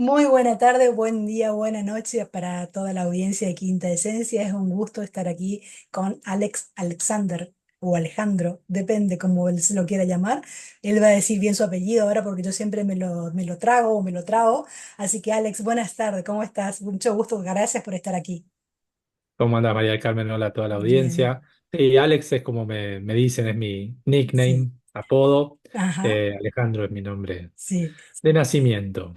Muy buena tarde, buen día, buena noche para toda la audiencia de Quinta Esencia. Es un gusto estar aquí con Alexander o Alejandro, depende cómo él se lo quiera llamar. Él va a decir bien su apellido ahora porque yo siempre me lo trago o me lo trago. Así que Alex, buenas tardes, ¿cómo estás? Mucho gusto, gracias por estar aquí. ¿Cómo anda María del Carmen? Hola a toda la Bien, audiencia. Sí, Alex es como me dicen, es mi sí, nickname, apodo. ajá, Alejandro es mi nombre sí. de nacimiento.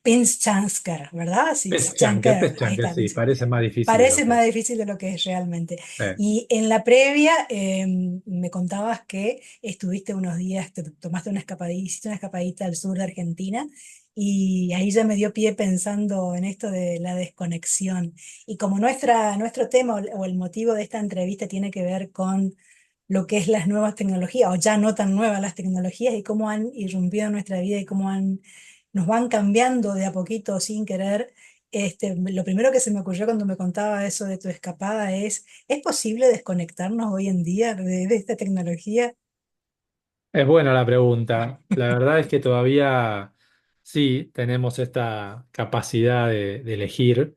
Pinschansker, ¿verdad? Sí, Schanker, ahí Peschanker, está. sí, parece más difícil de lo Parece que más es. difícil de lo que es realmente. Eh, Y en la previa me contabas que estuviste unos días, te tomaste una escapadita, hiciste una escapadita al sur de Argentina y ahí ya me dio pie pensando en esto de la desconexión. Y como nuestro tema o el motivo de esta entrevista tiene que ver con lo que es las nuevas tecnologías, o ya no tan nuevas las tecnologías y cómo han irrumpido en nuestra vida y cómo nos van cambiando de a poquito sin querer. Lo primero que se me ocurrió cuando me contaba eso de tu escapada ¿es posible desconectarnos hoy en día de esta tecnología? Es buena la pregunta. La verdad es que todavía sí tenemos esta capacidad de elegir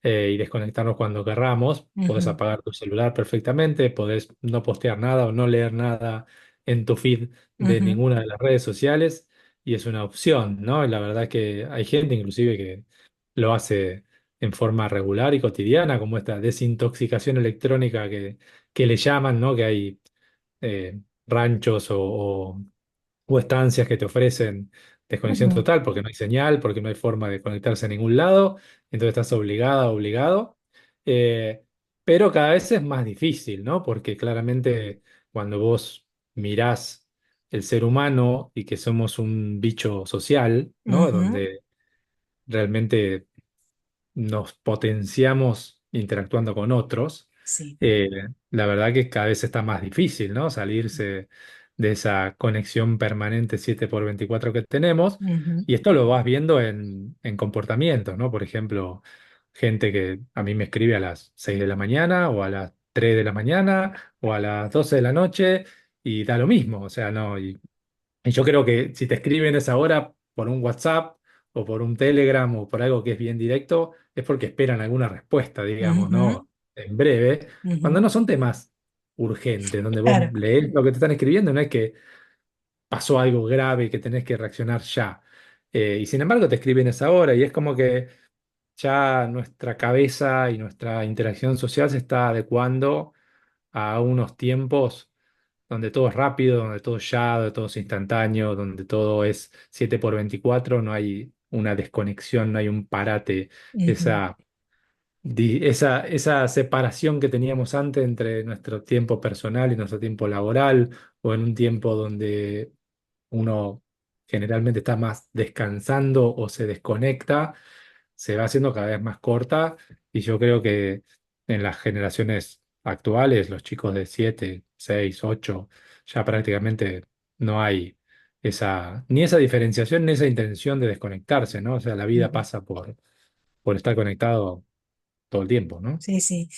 y desconectarnos cuando querramos. Podés Ujú, apagar tu celular perfectamente, podés no postear nada o no leer nada en tu feed de ujú, ninguna de las redes sociales y es una opción, ¿no? Y la verdad que hay gente inclusive que lo hace en forma regular y cotidiana, como esta desintoxicación electrónica que le llaman, ¿no? Que hay ranchos o estancias que te ofrecen desconexión ujú, total porque no hay señal, porque no hay forma de conectarse a ningún lado, entonces estás obligada, obligado. Eh, pero cada vez es más difícil, ¿no? Porque claramente cuando vos mirás el ser humano y que somos un bicho social, ¿no? ujú. Donde realmente nos potenciamos interactuando con otros, Sí. eh, la verdad que cada vez está más difícil, ¿no? Salirse de esa conexión permanente 7 por 24 que tenemos. Ujú, Y esto lo vas viendo en comportamientos, ¿no? Por ejemplo, gente que a mí me escribe a las 6 de la mañana o a las 3 de la mañana o a las 12 de la noche y da lo mismo, o sea, no. Y yo creo que si te escriben a esa hora por un WhatsApp o por un Telegram o por algo que es bien directo, es porque esperan alguna respuesta, digamos, ujú, ¿no? En breve, cuando ujú. no son temas urgentes, donde vos Claro. lees lo que te están escribiendo, no es que pasó algo grave y que tenés que reaccionar ya. Y sin embargo te escriben a esa hora y es como que ya nuestra cabeza y nuestra interacción social se está adecuando a unos tiempos donde todo es rápido, donde todo es ya, donde todo es instantáneo, donde todo es 7 por 24, no hay una desconexión, no hay un parate, Ujú, esa, esa separación que teníamos antes entre nuestro tiempo personal y nuestro tiempo laboral, o en un tiempo donde uno generalmente está más descansando o se desconecta, se va haciendo cada vez más corta y yo creo que en las generaciones actuales, los chicos de 7 6 8 ya prácticamente no hay ni esa diferenciación ni esa intención de desconectarse, ¿no? O sea, la vida ujú. pasa por estar conectado todo el tiempo, ¿no? Sí, sí.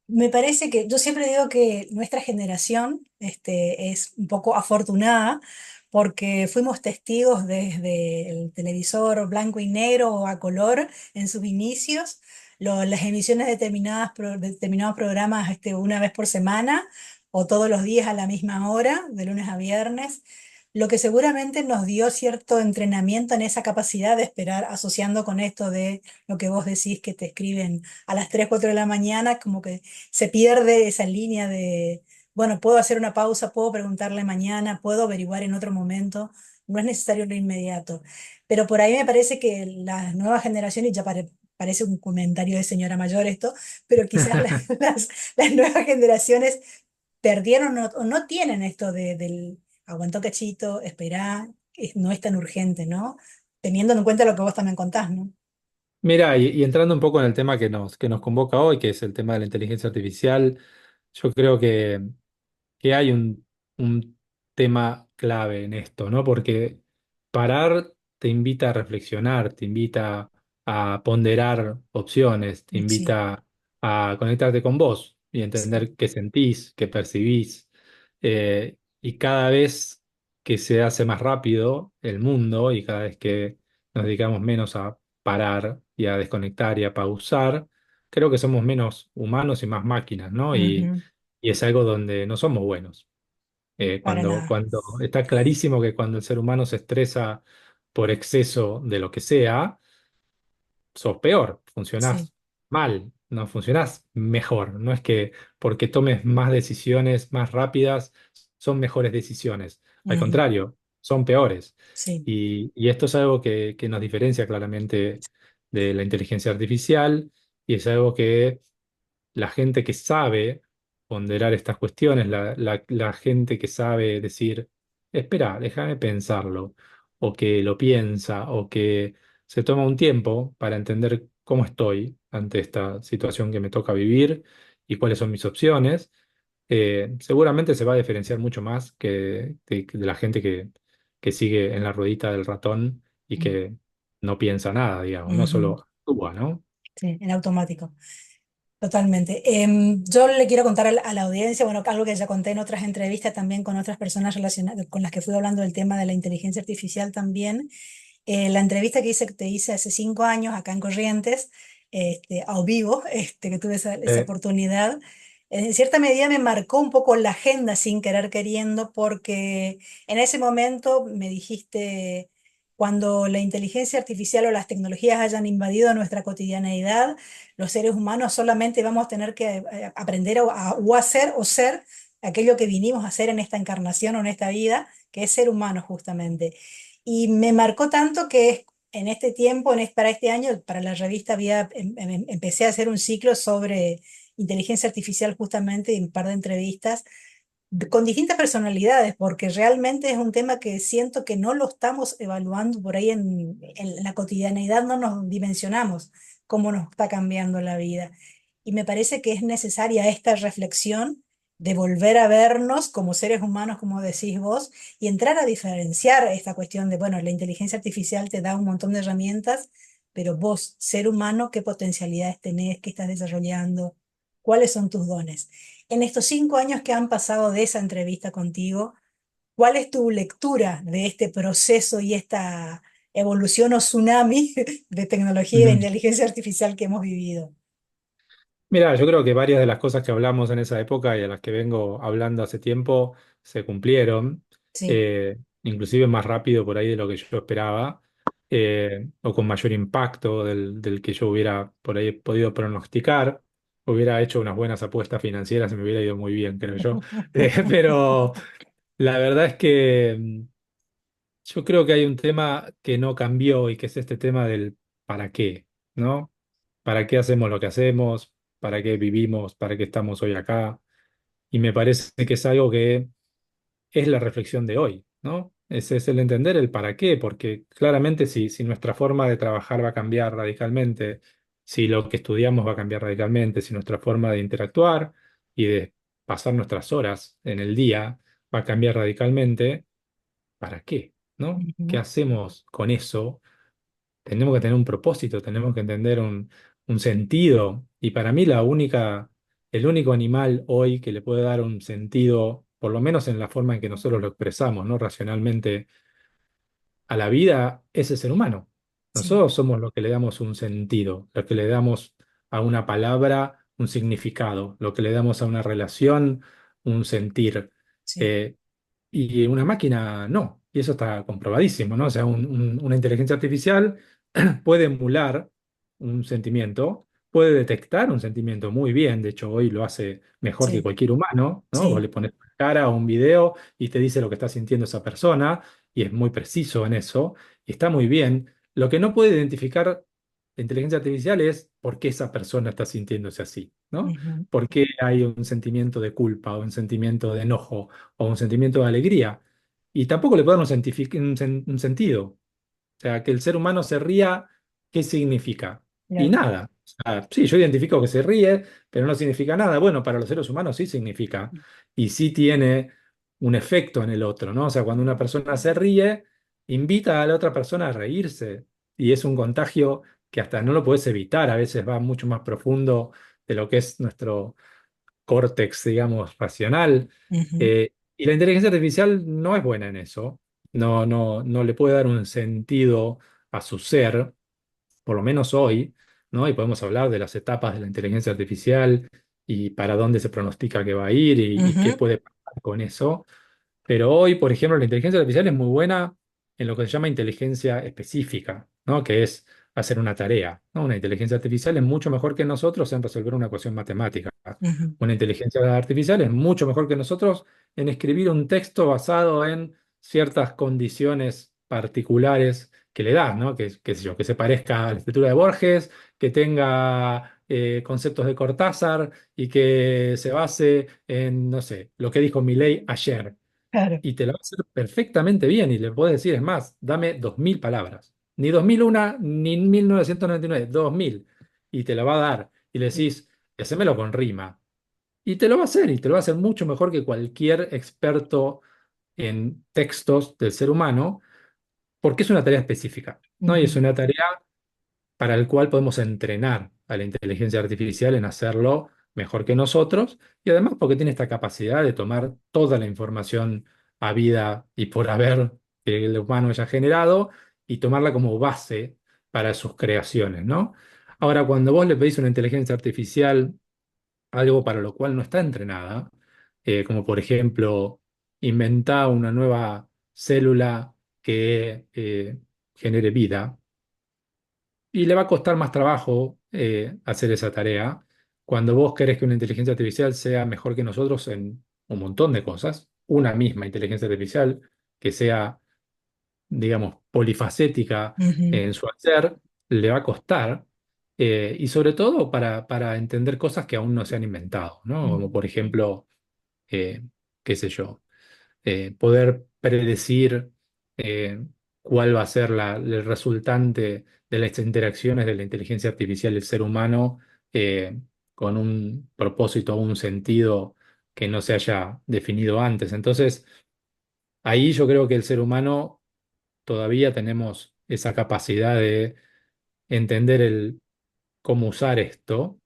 Me parece que yo siempre digo que nuestra generación es un poco afortunada porque fuimos testigos desde el televisor blanco y negro o a color en sus inicios, las emisiones de de determinados programas una vez por semana o todos los días a la misma hora, de lunes a viernes, lo que seguramente nos dio cierto entrenamiento en esa capacidad de esperar, asociando con esto de lo que vos decís que te escriben a las 3 4 de la mañana, como que se pierde esa línea de, bueno, puedo hacer una pausa, puedo preguntarle mañana, puedo averiguar en otro momento, no es necesario lo inmediato. Pero por ahí me parece que las nuevas generaciones, y ya parece un comentario de señora mayor esto, pero quizás las nuevas generaciones perdieron o no tienen esto del aguantó cachito, esperá, no es tan urgente, ¿no? Teniendo en cuenta lo que vos también contás, ¿no? Mira, y entrando un poco en el tema que nos convoca hoy, que es el tema de la inteligencia artificial, yo creo que hay un tema clave en esto, ¿no? Porque parar te invita a reflexionar, te invita a ponderar opciones, te Sí, invita a conectarte con vos y sí. entender qué sentís, qué percibís. Y cada vez que se hace más rápido el mundo y cada vez que nos dedicamos menos a parar y a desconectar y a pausar, creo que somos menos humanos y más máquinas, ¿no? Ujú, Y es algo donde no somos buenos. para nada. Cuando está clarísimo que cuando el ser humano se estresa por exceso de lo que sea, sos peor, Sí. funcionás mal, no funcionás mejor. No es que porque tomes más decisiones más rápidas son mejores decisiones. Al Ujú, contrario, son peores. sí. Y esto es algo que nos diferencia claramente de la inteligencia artificial y es algo que la gente que sabe ponderar estas cuestiones, la gente que sabe decir, espera, déjame pensarlo, o que lo piensa, o que se toma un tiempo para entender cómo estoy ante esta situación que me toca vivir y cuáles son mis opciones, seguramente se va a diferenciar mucho más que de la gente que sigue en la ruedita del ratón y Mm, que no piensa nada, digamos, no ujú, solo actúa, ¿no? sí, en automático. Totalmente. Yo le quiero contar a la audiencia, bueno, algo que ya conté en otras entrevistas también con otras personas relacionadas, con las que fui hablando del tema de la inteligencia artificial también. La entrevista que te hice hace 5 años acá en Corrientes, a vivo, que tuve esa oportunidad, en cierta medida me marcó un poco la agenda sin querer queriendo, porque en ese momento me dijiste, cuando la inteligencia artificial o las tecnologías hayan invadido nuestra cotidianeidad, los seres humanos solamente vamos a tener que aprender o hacer o ser aquello que vinimos a hacer en esta encarnación o en esta vida, que es ser humano justamente. Y me marcó tanto que en este tiempo, para este año, para la revista empecé a hacer un ciclo sobre inteligencia artificial justamente y un par de entrevistas con distintas personalidades, porque realmente es un tema que siento que no lo estamos evaluando por ahí en la cotidianeidad, no nos dimensionamos cómo nos está cambiando la vida. Y me parece que es necesaria esta reflexión de volver a vernos como seres humanos, como decís vos, y entrar a diferenciar esta cuestión de, bueno, la inteligencia artificial te da un montón de herramientas, pero vos, ser humano, ¿qué potencialidades tenés? ¿Qué estás desarrollando? ¿Cuáles son tus dones? En estos 5 años que han pasado de esa entrevista contigo, ¿cuál es tu lectura de este proceso y esta evolución o tsunami de tecnología y de Ujú. inteligencia artificial que hemos vivido? Mira, yo creo que varias de las cosas que hablamos en esa época y a las que vengo hablando hace tiempo se cumplieron, Sí. inclusive más rápido por ahí de lo que yo esperaba, o con mayor impacto del que yo hubiera por ahí podido pronosticar. Hubiera hecho unas buenas apuestas financieras y me hubiera ido muy bien, creo yo. Pero la verdad es que yo creo que hay un tema que no cambió y que es este tema del para qué, ¿no? ¿Para qué hacemos lo que hacemos? ¿Para qué vivimos? ¿Para qué estamos hoy acá? Y me parece que es algo que es la reflexión de hoy, ¿no? Ese es el entender el para qué, porque claramente si nuestra forma de trabajar va a cambiar radicalmente, si lo que estudiamos va a cambiar radicalmente, si nuestra forma de interactuar y de pasar nuestras horas en el día va a cambiar radicalmente, ¿para qué? ¿No? ¿Qué Ujú, hacemos con eso? Tenemos que tener un propósito, tenemos que entender un sentido. Y para mí el único animal hoy que le puede dar un sentido, por lo menos en la forma en que nosotros lo expresamos, ¿no? Racionalmente a la vida, es el ser humano. sí, Nosotros somos los que le damos un sentido, los que le damos a una palabra un significado, lo que le damos a una relación un sentir. sí, Eh, y una máquina no, y eso está comprobadísimo, ¿no? O sea, una inteligencia artificial puede emular un sentimiento, puede detectar un sentimiento muy bien, de hecho hoy lo hace mejor que sí, cualquier humano, ¿no? Vos sí. le pones una cara a un video y te dice lo que está sintiendo esa persona, y es muy preciso en eso, y está muy bien. Lo que no puede identificar la inteligencia artificial es por qué esa persona está sintiéndose así, ¿no? Ujú, ¿Por qué hay un sentimiento de culpa o un sentimiento de enojo o un sentimiento de alegría? Y tampoco le puede dar un sentido. O sea, que el ser humano se ría, ¿qué significa? Y claro. nada. O sea, sí, yo identifico que se ríe, pero no significa nada. Bueno, para los seres humanos sí significa. Y sí tiene un efecto en el otro, ¿no? O sea, cuando una persona se ríe, invita a la otra persona a reírse. Y es un contagio que hasta no lo puedes evitar. A veces va mucho más profundo de lo que es nuestro córtex, digamos, racional. Ujú, Y la inteligencia artificial no es buena en eso. No le puede dar un sentido a su ser, por lo menos hoy, ¿no? Y podemos hablar de las etapas de la inteligencia artificial y para dónde se pronostica que va a ir y qué Ujú, puede pasar con eso. Pero hoy, por ejemplo, la inteligencia artificial es muy buena en lo que se llama inteligencia específica, ¿no? Que es hacer una tarea, ¿no? Una inteligencia artificial es mucho mejor que nosotros en resolver una ecuación matemática. ujú. Una inteligencia artificial es mucho mejor que nosotros en escribir un texto basado en ciertas condiciones particulares que le das, ¿no? Qué sé yo, que se parezca a la escritura de Borges, que tenga conceptos de Cortázar y que se base en, no sé, lo que dijo Milei ayer Claro. y te lo va a hacer perfectamente bien y le puedes decir, es más, dame 2000 palabras. Ni 2001 ni 1999, 2000. Y te lo va a dar. Y le decís, hacémelo con rima. Y te lo va a hacer, y te lo va a hacer mucho mejor que cualquier experto en textos del ser humano, porque es una tarea específica, ¿no? Y es Ujú, una tarea para el cual podemos entrenar a la inteligencia artificial en hacerlo mejor que nosotros y además porque tiene esta capacidad de tomar toda la información habida y por haber que el humano haya generado y tomarla como base para sus creaciones, ¿no? Ahora, cuando vos le pedís a una inteligencia artificial algo para lo cual no está entrenada, como por ejemplo inventar una nueva célula que genere vida, y le va a costar más trabajo hacer esa tarea cuando vos querés que una inteligencia artificial sea mejor que nosotros en un montón de cosas. Una misma inteligencia artificial que sea, digamos, polifacética ujú, en su hacer, le va a costar. Y sobre todo para entender cosas que aún no se han inventado, ¿no? ujú, Como por ejemplo, qué sé yo, poder predecir eh, cuál va a ser el resultante de las interacciones de la inteligencia artificial y el ser humano con un propósito o un sentido que no se haya definido antes. Entonces, ahí yo creo que el ser humano todavía tenemos esa capacidad de entender el cómo usar esto,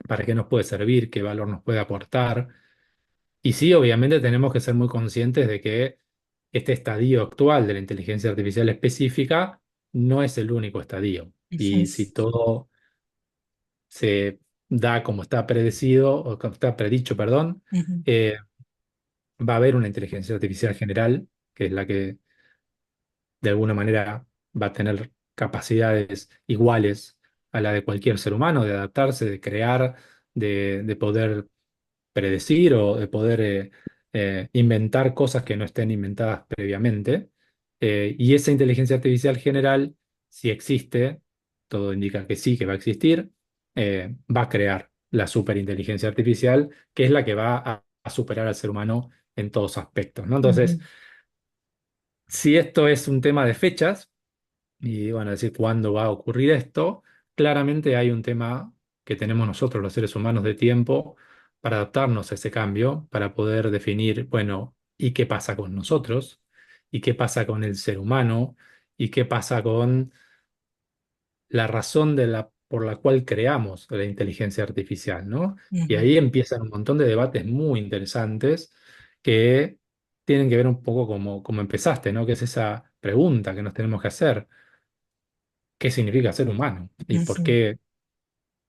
para qué nos puede servir, qué valor nos puede aportar y sí, obviamente tenemos que ser muy conscientes de que este estadio actual de la inteligencia artificial específica no es el único estadio. ujú, Y si todo se da como está predecido, o como está predicho, perdón, ujú, eh, va a haber una inteligencia artificial general, que es la que de alguna manera va a tener capacidades iguales a la de cualquier ser humano, de adaptarse, de crear, de poder predecir o de poder inventar cosas que no estén inventadas previamente. Y esa inteligencia artificial general, si existe, todo indica que sí, que va a existir, va a crear la superinteligencia artificial, que es la que va a superar al ser humano en todos aspectos, ¿no? Entonces, ujú, si esto es un tema de fechas, y bueno, decir cuándo va a ocurrir esto, claramente hay un tema que tenemos nosotros los seres humanos de tiempo para adaptarnos a ese cambio, para poder definir, bueno, ¿y qué pasa con nosotros? ¿Y qué pasa con el ser humano? ¿Y qué pasa con la razón por la cual creamos la inteligencia artificial, ¿no? Y ujú, ahí empiezan un montón de debates muy interesantes que tienen que ver un poco como empezaste, ¿no? Que es esa pregunta que nos tenemos que hacer. ¿Qué significa ser humano? ¿Y por ujú, qué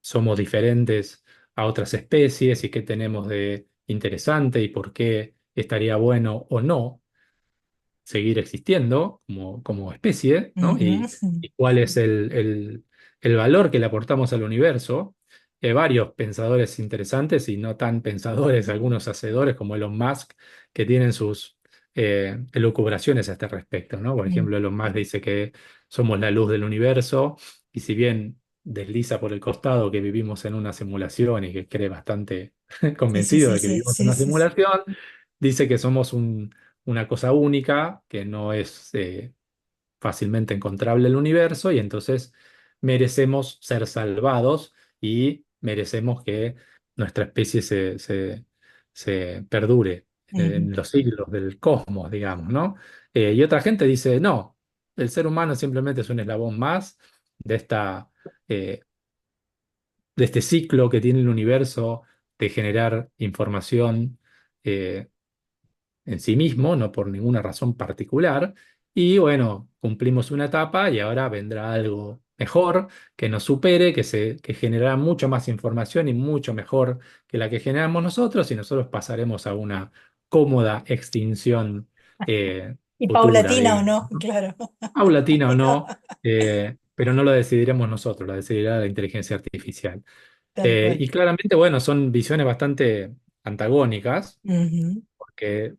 somos diferentes a otras especies? ¿Y qué tenemos de interesante? ¿Y por qué estaría bueno o no seguir existiendo como especie, ¿no? ujú, ujú. Y cuál es el valor que le aportamos al universo. Hay varios pensadores interesantes y no tan pensadores, algunos hacedores como Elon Musk, que tienen sus elucubraciones a este respecto, ¿no? Por ejemplo, Elon Musk dice que somos la luz del universo y si bien desliza por el costado que vivimos en una simulación y que cree bastante Sí, sí, convencido sí, de que sí, vivimos en sí, una sí, sí. simulación, dice que somos una cosa única, que no es fácilmente encontrable en el universo y entonces merecemos ser salvados y merecemos que nuestra especie se perdure Ujú, en los siglos del cosmos, digamos, ¿no? Y otra gente dice, no, el ser humano simplemente es un eslabón más de eh, de este ciclo que tiene el universo de generar información en sí mismo, no por ninguna razón particular. Y bueno, cumplimos una etapa y ahora vendrá algo mejor, que nos supere, que generará mucho más información y mucho mejor que la que generamos nosotros y nosotros pasaremos a una cómoda extinción Y futura, paulatina o digamos, no, ¿no? claro. Paulatina o no, pero no lo decidiremos nosotros, lo decidirá la inteligencia artificial. Tal cual. Y claramente, bueno, son visiones bastante antagónicas, Ujú, porque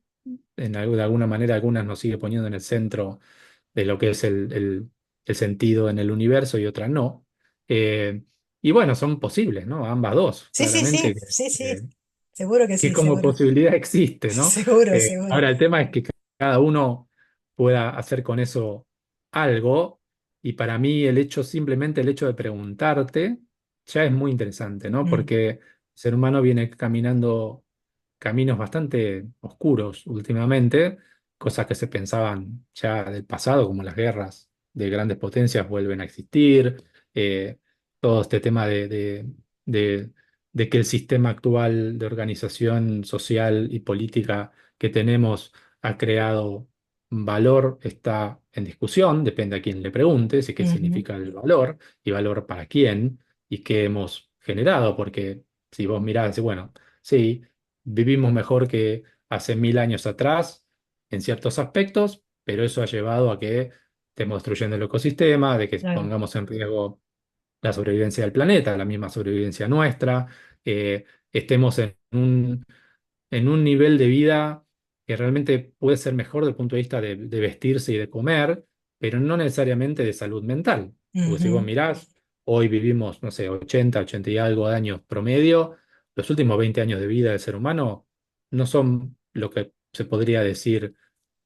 de alguna manera algunas nos sigue poniendo en el centro de lo que es el sentido en el universo y otras no. Eh, y bueno, son posibles, ¿no? Ambas dos, sí, sí, claramente, sí, sí, sí. Seguro que que sí, como seguro. posibilidad existe, ¿no? Seguro, seguro. Ahora el tema es que cada uno pueda hacer con eso algo, y para mí simplemente el hecho de preguntarte ya es muy interesante, ¿no? Mm, Porque el ser humano viene caminando caminos bastante oscuros últimamente, cosas que se pensaban ya del pasado, como las guerras de grandes potencias vuelven a existir, todo este tema de de que el sistema actual de organización social y política que tenemos ha creado valor está en discusión, depende a quién le preguntes y qué ujú, significa el valor y valor para quién y qué hemos generado, porque si vos mirás, bueno, sí, vivimos mejor que hace 1000 años atrás en ciertos aspectos, pero eso ha llevado a que estemos destruyendo el ecosistema, de que claro. pongamos en riesgo la sobrevivencia del planeta, la misma sobrevivencia nuestra, estemos en un nivel de vida que realmente puede ser mejor desde el punto de vista de vestirse y de comer, pero no necesariamente de salud mental. Porque si vos Ujú, mirás, hoy vivimos, no sé, 80 y algo de años promedio, los últimos 20 años de vida del ser humano no son lo que se podría decir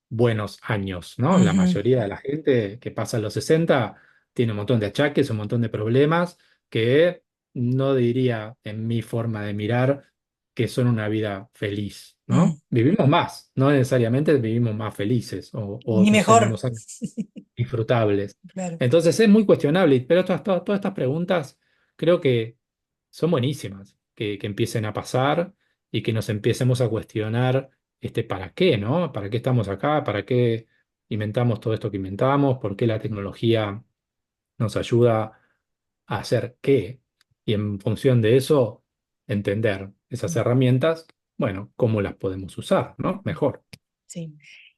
buenos años, ¿no? La ujú, mayoría de la gente que pasa los 60 tiene un montón de achaques, un montón de problemas que no diría en mi forma de mirar que son una vida feliz, mm. ¿no? Vivimos más, no necesariamente vivimos más felices o Ni no sé, mejor. menos años disfrutables. Claro. Entonces es muy cuestionable, pero todas estas preguntas creo que son buenísimas, que empiecen a pasar y que nos empecemos a cuestionar para qué, ¿no? ¿Para qué estamos acá? ¿Para qué inventamos todo esto que inventamos? ¿Por qué la tecnología nos ayuda a hacer qué? Y en función de eso, entender esas herramientas, bueno, cómo las podemos usar, ¿no? Mejor. Sí.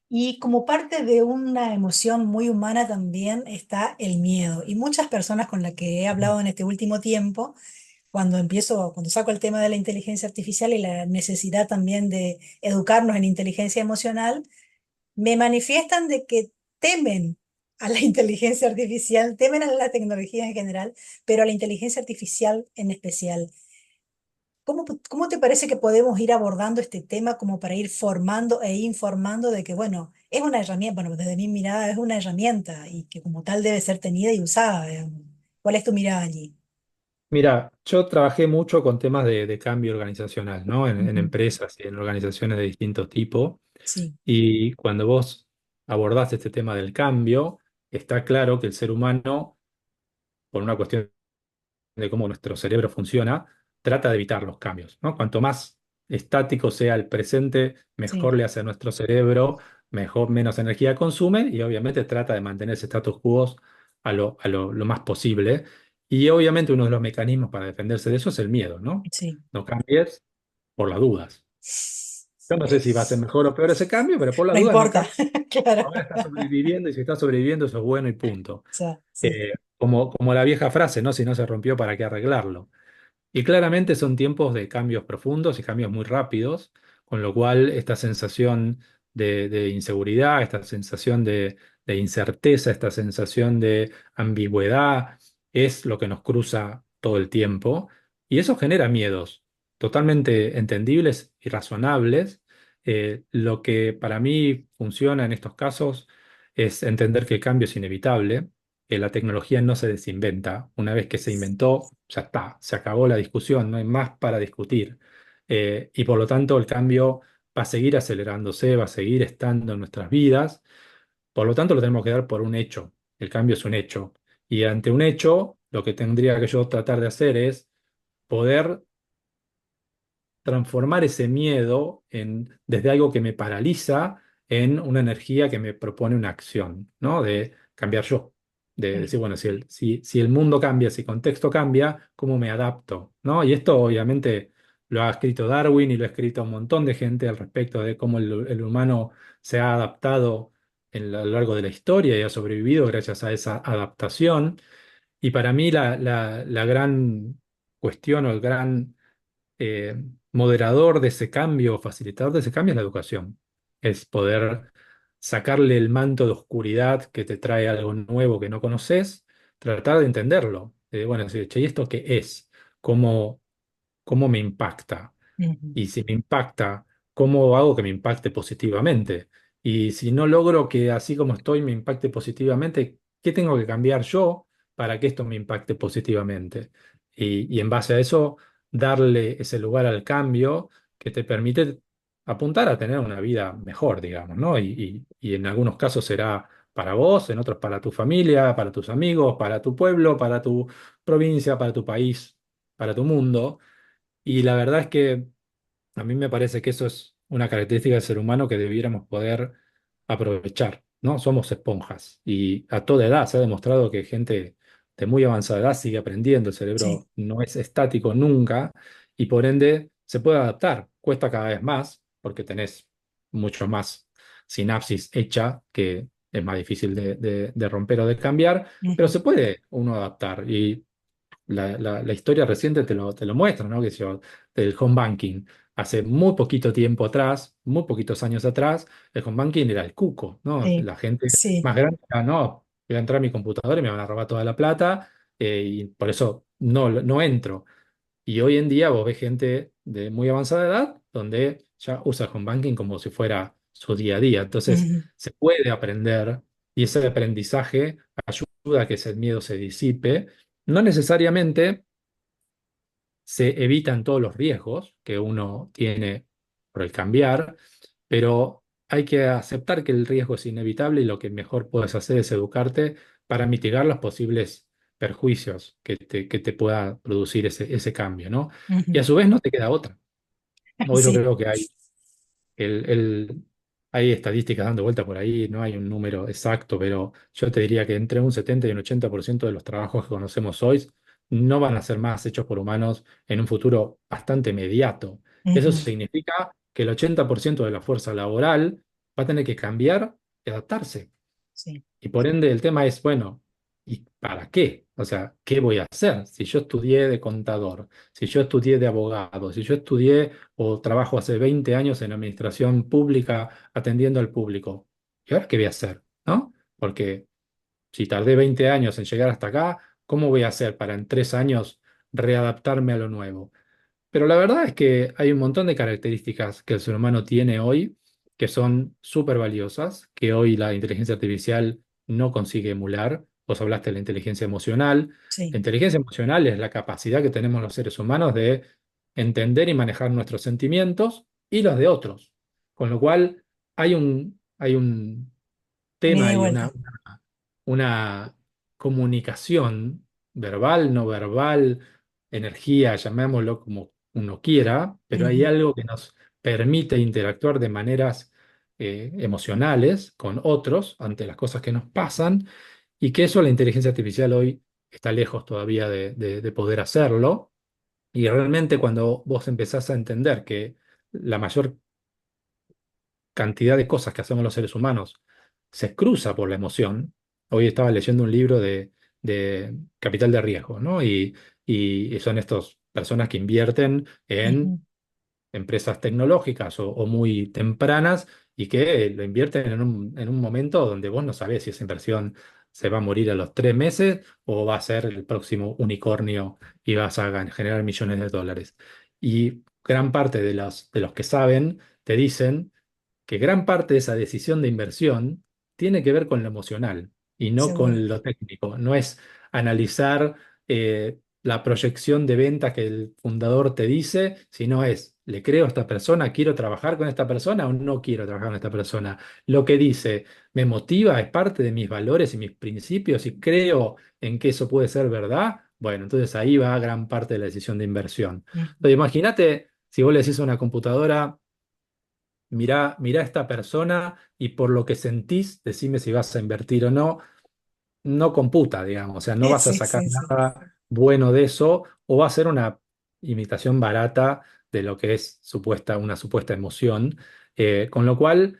Y como parte de una emoción muy humana también está el miedo. Y muchas personas con las que he hablado en este último tiempo, cuando saco el tema de la inteligencia artificial y la necesidad también de educarnos en inteligencia emocional, me manifiestan de que temen a la inteligencia artificial, temen a la tecnología en general, pero a la inteligencia artificial en especial. ¿Cómo te parece que podemos ir abordando este tema como para ir formando e informando de que, bueno, es una herramienta, bueno, desde mi mirada es una herramienta y que como tal debe ser tenida y usada, digamos? ¿Cuál es tu mirada allí? Mira, yo trabajé mucho con temas de cambio organizacional, ¿no? En Ujú, empresas y en organizaciones de distintos tipos. sí, Y cuando vos abordás este tema del cambio, está claro que el ser humano, por una cuestión de cómo nuestro cerebro funciona, trata de evitar los cambios, ¿no? Cuanto más estático sea el presente, sí, mejor le hace a nuestro cerebro, mejor, menos energía consume y obviamente trata de mantener ese status quo lo más posible. Y obviamente uno de los mecanismos para defenderse de eso es el miedo, ¿no? sí. No cambies por las dudas. Yo no sé si va a ser mejor o peor ese cambio, pero por las No dudas no importa, cambies. claro. Ahora está sobreviviendo y si está sobreviviendo eso es bueno y punto. O sea, sí, Como la vieja frase, ¿no? Si no se rompió, ¿para qué arreglarlo? Y claramente son tiempos de cambios profundos y cambios muy rápidos, con lo cual esta sensación de inseguridad, esta sensación de incerteza, esta sensación de ambigüedad es lo que nos cruza todo el tiempo y eso genera miedos totalmente entendibles y razonables. Lo que para mí funciona en estos casos es entender que el cambio es inevitable, que la tecnología no se desinventa. Una vez que se inventó, ya está, se acabó la discusión, no hay más para discutir. Y por lo tanto el cambio va a seguir acelerándose, va a seguir estando en nuestras vidas. Por lo tanto lo tenemos que dar por un hecho. El cambio es un hecho. Y ante un hecho, lo que tendría que yo tratar de hacer es poder transformar ese miedo desde algo que me paraliza en una energía que me propone una acción, ¿no? cambiar yo. De Ujú, decir, bueno, si el mundo cambia, si el contexto cambia, ¿cómo me adapto? ¿No? Y esto obviamente lo ha escrito Darwin y lo ha escrito un montón de gente al respecto de cómo el humano se ha adaptado a lo largo de la historia y ha sobrevivido gracias a esa adaptación. Y para mí la gran cuestión o el gran eh, moderador de ese cambio, facilitador de ese cambio es la educación. Es poder sacarle el manto de oscuridad que te trae algo nuevo que no conoces, tratar de entenderlo. Bueno, decir, che, ¿y esto qué es? ¿Cómo, cómo me impacta? ujú, Y si me impacta, ¿cómo hago que me impacte positivamente? Y si no logro que así como estoy me impacte positivamente, ¿qué tengo que cambiar yo para que esto me impacte positivamente? Y en base a eso, darle ese lugar al cambio que te permite apuntar a tener una vida mejor, digamos, ¿no? Y en algunos casos será para vos, en otros para tu familia, para tus amigos, para tu pueblo, para tu provincia, para tu país, para tu mundo. Y la verdad es que a mí me parece que eso es una característica del ser humano que debiéramos poder aprovechar, ¿no? Somos esponjas y a toda edad se ha demostrado que gente de muy avanzada edad sigue aprendiendo, el sí, cerebro no es estático nunca y por ende se puede adaptar. Cuesta cada vez más porque tenés mucho más sinapsis hecha que es más difícil de romper o de cambiar, pero ujú, se puede uno adaptar y la historia reciente te lo muestra, ¿no? Que yo, del home banking. Hace muy poquito tiempo atrás, muy poquitos años atrás, el home banking era el cuco, ¿no? sí, La gente sí, más grande, no, voy a entrar a mi computadora y me van a robar toda la plata, y por eso no entro. Y hoy en día vos ves gente de muy avanzada edad donde ya usa el home banking como si fuera su día a día. Entonces, ujú, se puede aprender y ese aprendizaje ayuda a que ese miedo se disipe. No necesariamente se evitan todos los riesgos que uno tiene por el cambiar, pero hay que aceptar que el riesgo es inevitable y lo que mejor puedes hacer es educarte para mitigar los posibles perjuicios que te pueda producir ese cambio, ¿no? Y a ujú, su vez no te queda otra. Hoy yo sí, creo que el, el- hay estadísticas dando vuelta por ahí, no hay un número exacto, pero yo te diría que entre un 70 y un 80% de los trabajos que conocemos hoy no van a ser más hechos por humanos en un futuro bastante inmediato. Eso ujú, significa que el 80% de la fuerza laboral va a tener que cambiar y adaptarse. sí, Y por ende el tema es, bueno, ¿y para qué? O sea, ¿qué voy a hacer? Si yo estudié de contador, si yo estudié de abogado, si yo estudié o trabajo hace 20 años en administración pública atendiendo al público, ¿y ahora qué voy a hacer? ¿No? Porque si tardé 20 años en llegar hasta acá, ¿cómo voy a hacer para en 3 años readaptarme a lo nuevo? Pero la verdad es que hay un montón de características que el ser humano tiene hoy que son súper valiosas, que hoy la inteligencia artificial no consigue emular. Vos hablaste de la inteligencia emocional. La sí, inteligencia emocional es la capacidad que tenemos los seres humanos de entender y manejar nuestros sentimientos y los de otros. Con lo cual hay un un ida tema y y vuelta. una comunicación verbal, no verbal, energía, llamémoslo como uno quiera, pero hay Ujú, algo que nos permite interactuar de maneras emocionales con otros ante las cosas que nos pasan y que eso la inteligencia artificial hoy está lejos todavía de poder hacerlo. Y realmente cuando vos empezás a entender que la mayor cantidad de cosas que hacemos los seres humanos se cruza por la emoción. Hoy estaba leyendo un libro de capital de riesgo, ¿no? Y son estas personas que invierten ujú, en empresas tecnológicas o muy tempranas y que lo invierten en un momento donde vos no sabés si esa inversión se va a morir a los 3 meses o va a ser el próximo unicornio y vas a generar millones de dólares. Y gran parte de los que saben te dicen que gran parte de esa decisión de inversión tiene que ver con lo emocional y no seguro. con lo técnico. No es analizar la proyección de venta que el fundador te dice, sino es, ¿le creo a esta persona? ¿Quiero trabajar con esta persona o no quiero trabajar con esta persona? Lo que dice, ¿me motiva? ¿Es parte de mis valores y mis principios y creo en que eso puede ser verdad? Bueno, entonces ahí va gran parte de la decisión de inversión. Ujú, Entonces, imagínate si vos le decís a una computadora, mirá a esta persona y por lo que sentís, decime si vas a invertir o no. no computa, digamos, o sea, no vas a Sí, sacar sí, sí. nada bueno de eso o va a ser una imitación barata de lo que es una supuesta emoción, con lo cual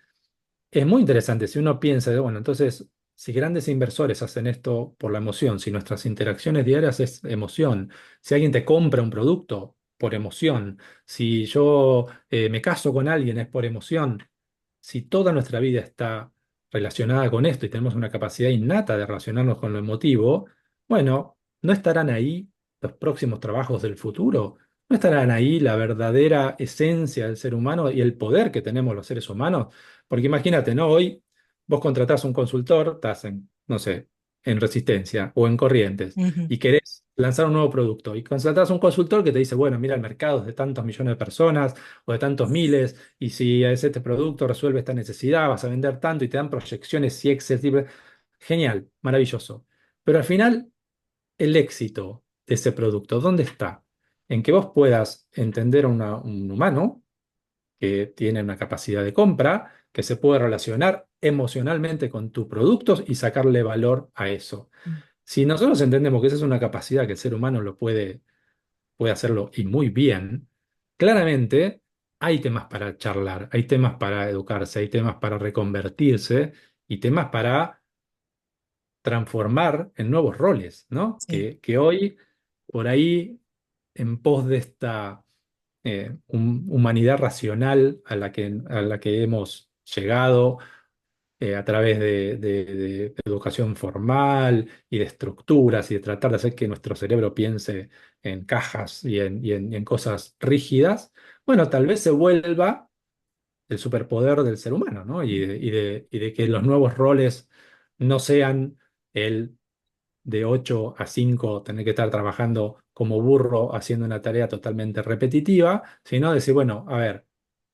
es muy interesante si uno piensa, de, bueno, entonces, si grandes inversores hacen esto por la emoción, si nuestras interacciones diarias es emoción, si alguien te compra un producto por emoción, si yo me caso con alguien es por emoción, si toda nuestra vida está relacionada con esto y tenemos una capacidad innata de relacionarnos con lo emotivo, bueno, ¿no estarán ahí los próximos trabajos del futuro? ¿No estarán ahí la verdadera esencia del ser humano y el poder que tenemos los seres humanos? Porque imagínate, ¿no? Hoy vos contratás un consultor, estás en, no sé, en Resistencia o en Corrientes Ujú. y querés lanzar un nuevo producto y contratás un consultor que te dice, bueno, mira, el mercado es de tantos millones de personas o de tantos miles y si es este producto resuelve esta necesidad, vas a vender tanto y te dan proyecciones y Excel. Genial, maravilloso. Pero al final, el éxito de ese producto, ¿dónde está? En que vos puedas entender a un humano que tiene una capacidad de compra, que se puede relacionar emocionalmente con tus productos y sacarle valor a eso. Si nosotros entendemos que esa es una capacidad que el ser humano puede hacerlo y muy bien, claramente hay temas para charlar, hay temas para educarse, hay temas para reconvertirse y temas para transformar en nuevos roles, ¿no? Sí, Que hoy, por ahí, en pos de esta humanidad racional a la que hemos llegado a través de educación formal y de estructuras y de tratar de hacer que nuestro cerebro piense en cajas y en cosas rígidas, bueno, tal vez se vuelva el superpoder del ser humano, ¿no? Y de que los nuevos roles no sean el de 8 a 5 tener que estar trabajando como burro haciendo una tarea totalmente repetitiva, sino decir, bueno, a ver,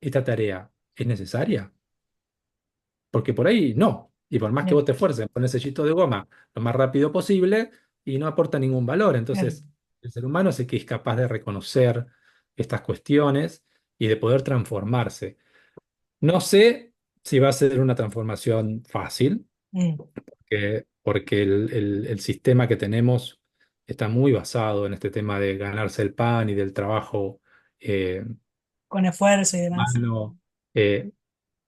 ¿esta tarea es necesaria? Porque por ahí no. Y por más que claro, vos te esfuerces en poner sellito de goma lo más rápido posible y no aporta ningún valor. claro. Entonces, el ser humano es el que es capaz de reconocer estas cuestiones y de poder transformarse. No sé si va a ser una transformación fácil, Mm. porque el sistema que tenemos está muy basado en este tema de ganarse el pan y del trabajo eh, Con esfuerzo y demás. humano.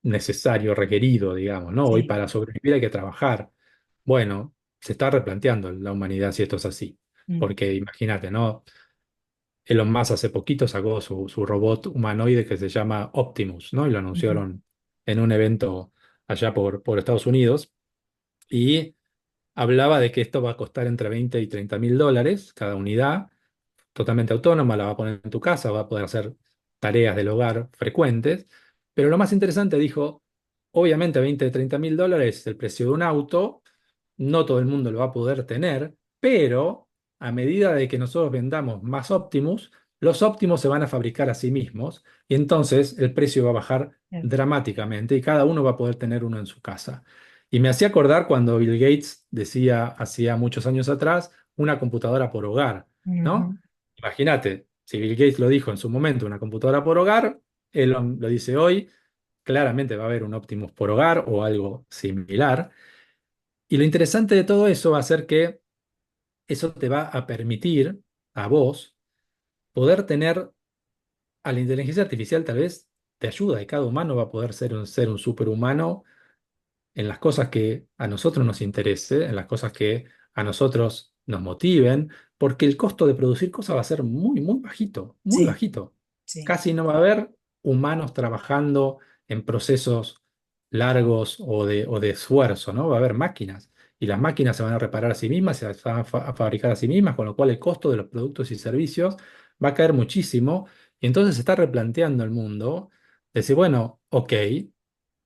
Necesario, requerido, digamos, ¿no? Hoy Sí. para sobrevivir hay que trabajar. Bueno, se está replanteando la humanidad si esto es así. Mm. Porque imagínate, ¿no? Elon Musk hace poquito sacó su robot humanoide que se llama Optimus, ¿no? Y lo Ujú. anunciaron en un evento allá por Estados Unidos. Y hablaba de que esto va a costar entre 20 y 30 mil dólares cada unidad, totalmente autónoma, la va a poner en tu casa, va a poder hacer tareas del hogar frecuentes. Pero lo más interesante dijo, obviamente 20 de 30 mil dólares es el precio de un auto, no todo el mundo lo va a poder tener, pero a medida de que nosotros vendamos más Optimus, los Optimus se van a fabricar a sí mismos y entonces el precio va a bajar Claro. dramáticamente y cada uno va a poder tener uno en su casa. Y me hacía acordar cuando Bill Gates decía, hacía muchos años atrás, una computadora por hogar, ¿no? Ujú. Imagínate, si Bill Gates lo dijo en su momento, una computadora por hogar, él lo dice hoy, claramente va a haber un Optimus por hogar o algo similar. Y lo interesante de todo eso va a ser que eso te va a permitir a vos poder tener a la inteligencia artificial tal vez te ayuda y cada humano va a poder ser un superhumano en las cosas que a nosotros nos interese, en las cosas que a nosotros nos motiven, porque el costo de producir cosas va a ser muy, muy bajito, muy Sí, bajito. sí. Casi no va a haber humanos trabajando en procesos largos o de esfuerzo, ¿no? Va a haber máquinas. Y las máquinas se van a reparar a sí mismas, se van a fabricar a sí mismas, con lo cual el costo de los productos y servicios va a caer muchísimo. Y entonces se está replanteando el mundo. Decir, bueno, ok,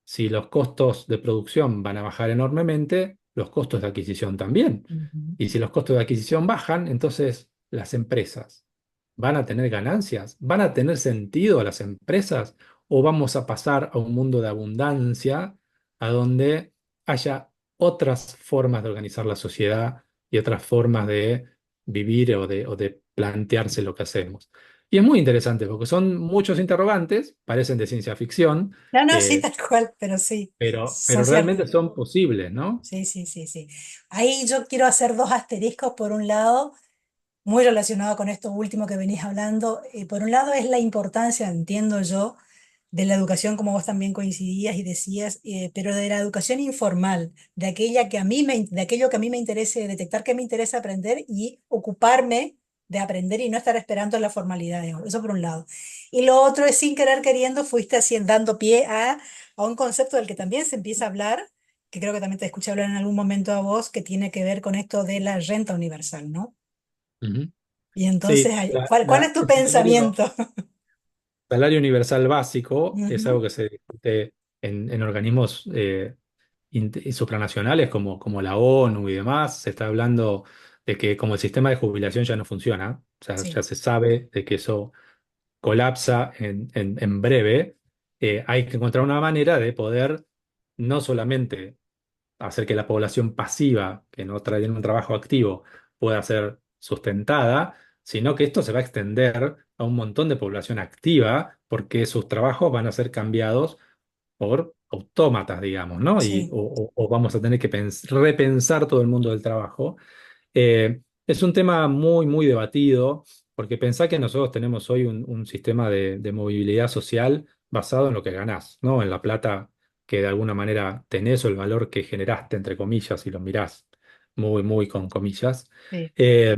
si los costos de producción van a bajar enormemente, los costos de adquisición también. Ujú. Y si los costos de adquisición bajan, entonces las empresas van a tener ganancias, van a tener sentido las empresas o vamos a pasar a un mundo de abundancia a donde haya otras formas de organizar la sociedad y otras formas de vivir o de plantearse lo que hacemos. Y es muy interesante porque son muchos interrogantes, parecen de ciencia ficción, No, no, sí, eh, tal cual, pero sí, son pero ciertos. realmente son posibles, ¿no? Sí, sí, sí, sí. Ahí yo quiero hacer dos asteriscos. Por un lado, muy relacionado con esto último que venís hablando. Por un lado es la importancia, entiendo yo, de la educación, como vos también coincidías y decías, pero de la educación informal, de aquella que a mí de aquello que a mí me interese, detectar que me interesa aprender y ocuparme de aprender y no estar esperando la formalidad, digamos. Eso por un lado. Y lo otro es, sin querer queriendo, fuiste así dando pie a un concepto del que también se empieza a hablar, que creo que también te escuché hablar en algún momento a vos, que tiene que ver con esto de la renta universal, ¿no? Ujú. Y entonces, Sí, ¿cuál es tu el salario, pensamiento? salario universal básico es Ujú. algo que se discute en organismos supranacionales como la ONU y demás. Se está hablando de que como el sistema de jubilación ya no funciona, o sea, Sí, ya se sabe de que eso colapsa en breve, hay que encontrar una manera de poder no solamente hacer que la población pasiva, que no tiene un trabajo activo, pueda ser sustentada, sino que esto se va a extender a un montón de población activa porque sus trabajos van a ser cambiados por autómatas, digamos, ¿no? sí, O vamos a tener que repensar todo el mundo del trabajo. Es un tema muy, muy debatido, porque pensá que nosotros tenemos hoy un sistema de movilidad social basado en lo que ganás, ¿no? En la plata que de alguna manera tenés o el valor que generaste, entre comillas, si lo mirás muy, muy con comillas. sí, Eh,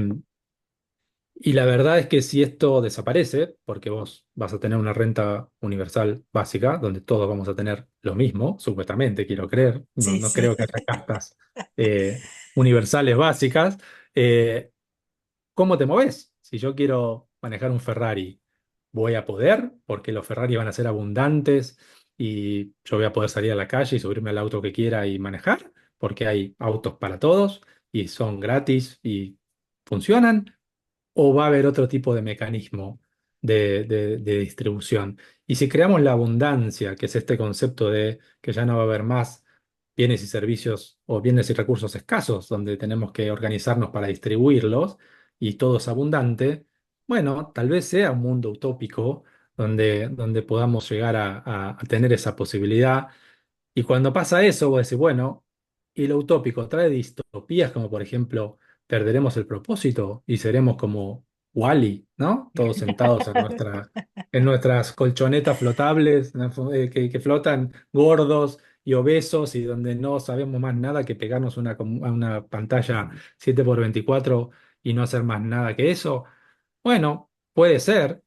y la verdad es que si esto desaparece, porque vos vas a tener una renta universal básica, donde todos vamos a tener lo mismo, supuestamente, quiero creer, no, sí, no sí. creo que haya castas universales básicas, eh, ¿cómo te moves? Si yo quiero manejar un Ferrari, voy a poder, porque los Ferrari van a ser abundantes y yo voy a poder salir a la calle y subirme al auto que quiera y manejar, porque hay autos para todos y son gratis y funcionan. ¿O va a haber otro tipo de mecanismo de distribución? Y si creamos la abundancia, que es este concepto de que ya no va a haber más bienes y servicios o bienes y recursos escasos, donde tenemos que organizarnos para distribuirlos y todo es abundante, bueno, tal vez sea un mundo utópico donde podamos llegar a tener esa posibilidad. Y cuando pasa eso, vos decís, bueno, y lo utópico trae distopías como por ejemplo, perderemos el propósito y seremos como Wall-E, ¿no? Todos sentados en nuestras colchonetas flotables que flotan gordos y obesos y donde no sabemos más nada que pegarnos a una pantalla 7x24 y no hacer más nada que eso. Bueno, puede ser,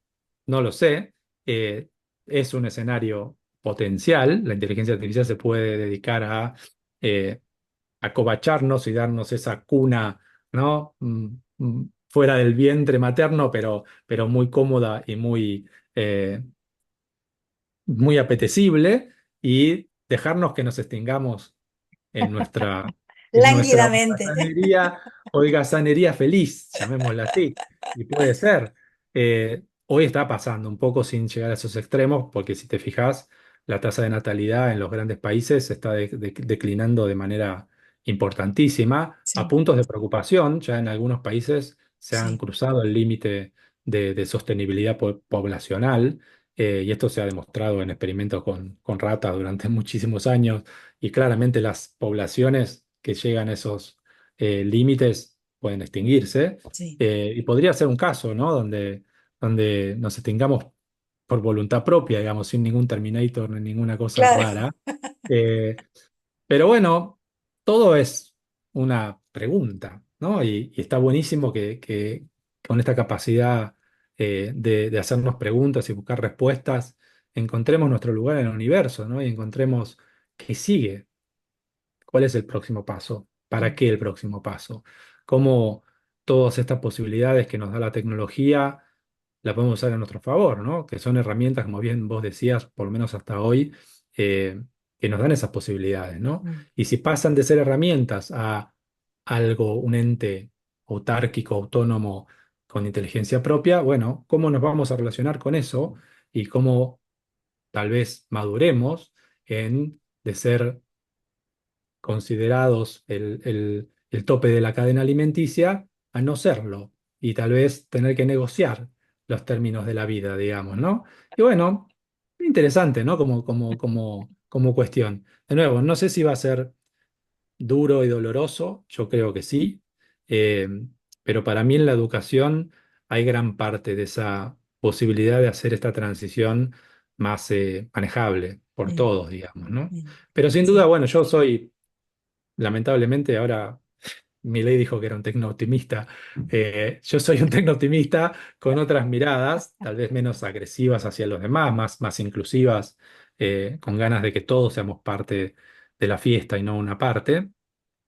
no lo sé. eh, es un escenario potencial. La inteligencia artificial se puede dedicar a eh, acobacharnos y darnos esa cuna, ¿no? Fuera del vientre materno, pero muy cómoda y muy apetecible y dejarnos que nos extingamos en nuestra Lánguidamente. holgazanería feliz, llamémosla así. Y puede ser. Hoy está pasando un poco sin llegar a esos extremos, porque si te fijas, la tasa de natalidad en los grandes países está declinando de manera importantísima, a Sí, puntos de preocupación. Ya en algunos países se han sí, cruzado el límite de sostenibilidad poblacional. Y esto se ha demostrado en experimentos con ratas durante muchísimos años y claramente las poblaciones que llegan a esos límites pueden extinguirse. sí. Y podría ser un caso, ¿no? Donde nos extingamos por voluntad propia, digamos, sin ningún Terminator ni ninguna cosa Claro. rara. Eh, pero bueno, todo es una pregunta, ¿no? Y está buenísimo que con esta capacidad de hacernos preguntas y buscar respuestas, encontremos nuestro lugar en el universo, ¿no? Y encontremos qué sigue, cuál es el próximo paso, para qué el próximo paso, cómo todas estas posibilidades que nos da la tecnología la podemos usar a nuestro favor, ¿no? Que son herramientas, como bien vos decías, por lo menos hasta hoy, que nos dan esas posibilidades, ¿no? Mm, Y si pasan de ser herramientas a algo, un ente autárquico, autónomo, con inteligencia propia, bueno, ¿cómo nos vamos a relacionar con eso? Y cómo tal vez maduremos de ser considerados el tope de la cadena alimenticia a no serlo y tal vez tener que negociar los términos de la vida, digamos, ¿no? Y bueno, interesante, ¿no? Como cuestión. De nuevo, no sé si va a ser duro y doloroso, yo creo que sí, eh, pero para mí en la educación hay gran parte de esa posibilidad de hacer esta transición más manejable por Bien, todos, digamos, ¿no? bien. Pero sin duda, Sí, bueno, yo soy, lamentablemente, ahora Milei dijo que era un tecno-optimista. Yo soy un tecno-optimista con otras miradas, tal vez menos agresivas hacia los demás, más inclusivas, con ganas de que todos seamos parte de la fiesta y no una parte.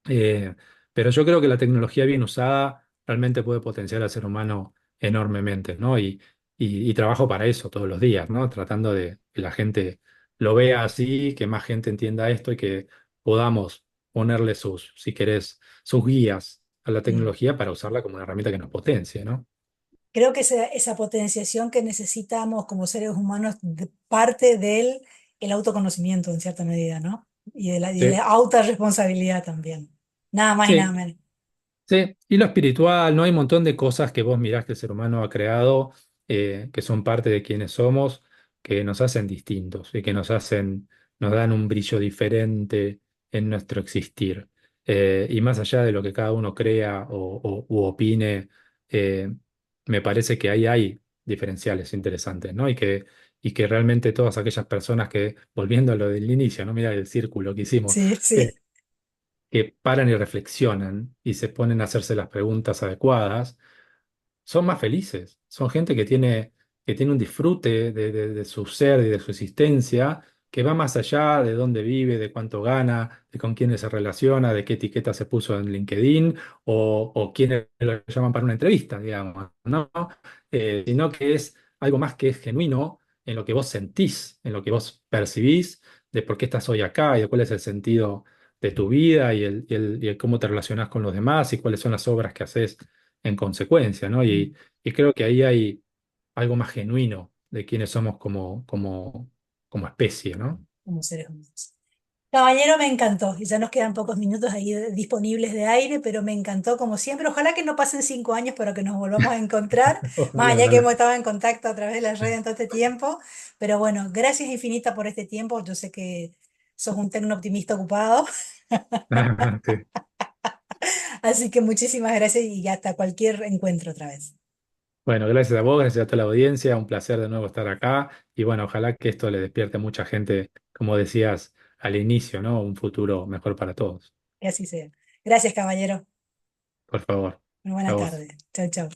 Eh, pero yo creo que la tecnología bien usada realmente puede potenciar al ser humano enormemente, ¿no? Y trabajo para eso todos los días, ¿no? Tratando de que la gente lo vea así, que más gente entienda esto y que podamos ponerle sus, si querés, sus guías a la sí. tecnología para usarla como una herramienta que nos potencie, ¿no? Creo que esa potenciación que necesitamos como seres humanos parte del el autoconocimiento en cierta medida, ¿no? Y de Sí, la autorresponsabilidad también. Nada más y nada sí. menos. Sí, y lo espiritual, ¿no? Hay un montón de cosas que vos mirás que el ser humano ha creado, que son parte de quienes somos, que nos hacen distintos y que nos dan un brillo diferente en nuestro existir. Y más allá de lo que cada uno crea u opine, me parece que ahí hay diferenciales interesantes, ¿no? Y que realmente todas aquellas personas que, volviendo a lo del inicio, ¿no? Mira el círculo que hicimos. Sí, eh, sí. que paran y reflexionan y se ponen a hacerse las preguntas adecuadas, son más felices. Son gente que tiene un disfrute de su ser y de su existencia que va más allá de dónde vive, de cuánto gana, de con quiénes se relaciona, de qué etiqueta se puso en LinkedIn o quiénes lo llaman para una entrevista, digamos, ¿no? Sino que es algo más que es genuino en lo que vos sentís, en lo que vos percibís, de por qué estás hoy acá y de cuál es el sentido de tu vida y el cómo te relacionás con los demás y cuáles son las obras que haces en consecuencia, ¿no? Y creo que ahí hay algo más genuino de quiénes somos como especie, ¿no? Como seres humanos. Caballero, me encantó. Y ya nos quedan pocos minutos ahí disponibles de aire, pero me encantó como siempre. Ojalá que no pasen 5 años para que nos volvamos a encontrar, más Ojalá, allá que hemos ojalá. estado en contacto a través de las redes en todo este tiempo. Pero bueno, gracias infinitas por este tiempo. Yo sé que sos un tecno optimista ocupado, Sí. así que muchísimas gracias y hasta cualquier encuentro otra vez. Bueno, gracias a vos, gracias a toda la audiencia, un placer de nuevo estar acá y bueno, ojalá que esto le despierte a mucha gente, como decías al inicio, ¿no? Un futuro mejor para todos. Que así sea. Gracias, caballero. Por favor, Muy a buena vos. tarde. Chau, chau.